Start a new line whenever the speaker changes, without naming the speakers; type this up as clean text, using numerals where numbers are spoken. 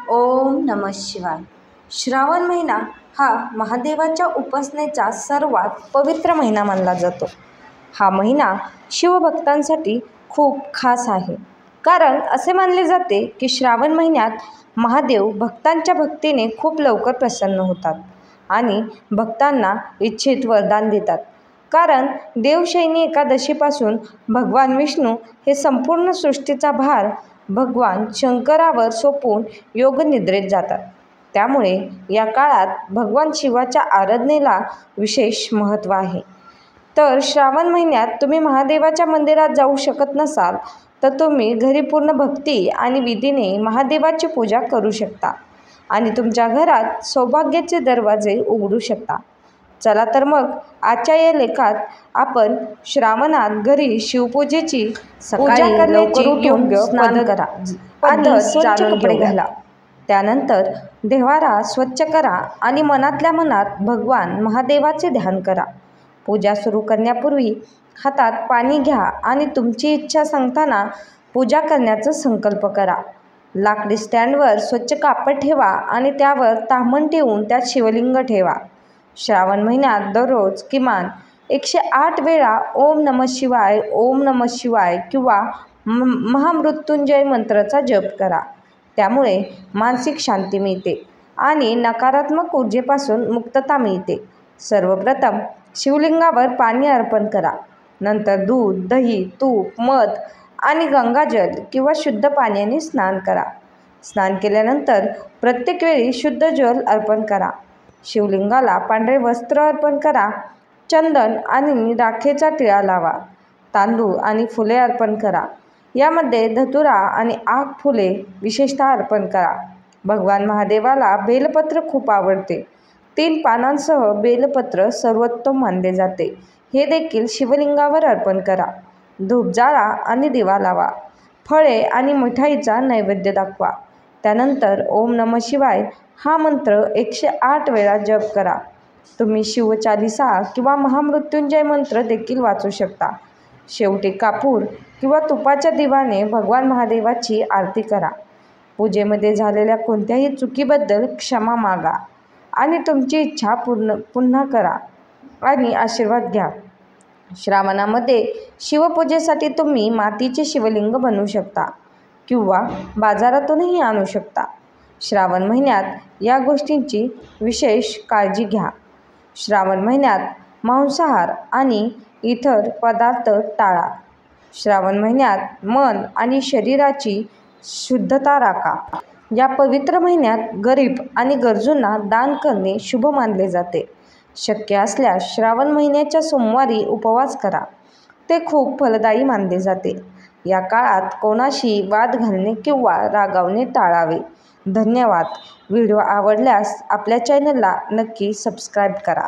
ओम नमः शिवाय। श्रावण महिना हा महादेवाच्या उपासनेचा सर्वात पवित्र महिना मानला जातो। हा महिना शिवभक्तांसाठी खूप खास आहे, कारण असे मानले जाते की श्रावण महिन्यात महादेव भक्तांच्या भक्तीने खूप लवकर प्रसन्न होतात आणि भक्तांना इच्छित वरदान देतात। कारण देवशयनी एकादशीपासून भगवान विष्णू हे संपूर्ण सृष्टीचा भार भगवान शंकरावर सोपवून योगनिद्रेत जातात। त्यामुळे या काळात भगवान शिवाच्या आराधनेला विशेष महत्त्व आहे। तर श्रावण महिन्यात तुम्ही महादेवाच्या मंदिरात जाऊ शकत नसाल तर तुम्ही घरी पूर्ण भक्ती आणि विधीने महादेवाची पूजा करू शकता आणि तुमच्या घरात सौभाग्याचे दरवाजे उघडू शकता। चला तर मग आजच्या या लेखात आपण श्रावणात घरी शिवपूजेची पूजा करण्याची योग्य स्नान करा आणि स्वच्छ कपडे घाला। त्यानंतर देव्हारा स्वच्छ करा आणि मनातल्या मनात भगवान महादेवाचे ध्यान करा। पूजा सुरू करण्यापूर्वी हातात पाणी घ्या आणि तुमची इच्छा सांगताना पूजा करण्याचा संकल्प करा। लाकडी स्टँडवर स्वच्छ कापड ठेवा आणि त्यावर ताम्हण ठेवून त्यात शिवलिंग ठेवा। श्रावण महिन्यात दररोज किमान 108 वेळा ओम नमः शिवाय, ओम नमः शिवाय किंवा महामृत्युंजय मंत्राचा जप करा। त्यामुळे मानसिक शांती मिळते आणि नकारात्मक ऊर्जेपासून मुक्तता मिळते। सर्वप्रथम शिवलिंगावर पाणी अर्पण करा, नंतर दूध, दही, तूप, मध आणि गंगाजल किंवा शुद्ध पाण्याने स्नान करा। स्नान केल्यानंतर प्रत्येक वेळी शुद्ध जल अर्पण करा। शिवलिंगाला पांढरे वस्त्र अर्पण करा, चंदन आणि राखेचा टिळा लावा, तांदूळ आणि फुले अर्पण करा। यामध्ये धतुरा आणि आक फुले विशेषतः अर्पण करा। भगवान महादेवाला बेलपत्र खूप आवडते। 3 पानांसह बेलपत्र सर्वोत्तम मानले जाते। हे देखील शिवलिंगावर अर्पण करा। धूप जाळा आणि दिवा लावा। फळे आणि मिठाईचा नैवेद्य दाखवा। त्यानंतर ओम नमः शिवाय हा मंत्र 108 वेळा जप करा। तुम्ही शिवचालिसा किंवा महामृत्युंजय मंत्र देखील वाचू शकता। शेवटी कापूर किंवा तुपाच्या दिव्याने भगवान महादेवाची आरती करा। पूजेमध्ये झालेल्या कोणत्याही चुकीबद्दल क्षमा मागा आणि तुमची इच्छा पुन्हा करा आणि आशीर्वाद घ्या। श्रावणामध्ये शिवपूजेसाठी तुम्ही मातीचे शिवलिंग बनवू शकता किंवा बाजारातूनही आणू शकता। श्रावण महिन्यात या गोष्टींची विशेष काळजी घ्या। श्रावण महिन्यात मांसाहार आणि इतर पदार्थ टाळा। श्रावण महिन्यात मन आणि शरीराची शुद्धता राखा। या पवित्र महिन्यात गरीब आणि गरजूंना दान करणे शुभ मानले जाते। शक्य असल्यास श्रावण महिन्याच्या सोमवारी उपवास करा, ते खूप फलदायी मानले जाते। या काळात कोणाशी वाद घालणे किंवा रागावणे टाळावे। धन्यवाद। व्हिडिओ आवडल्यास आपल्या चॅनलला नक्की सबस्क्राईब करा।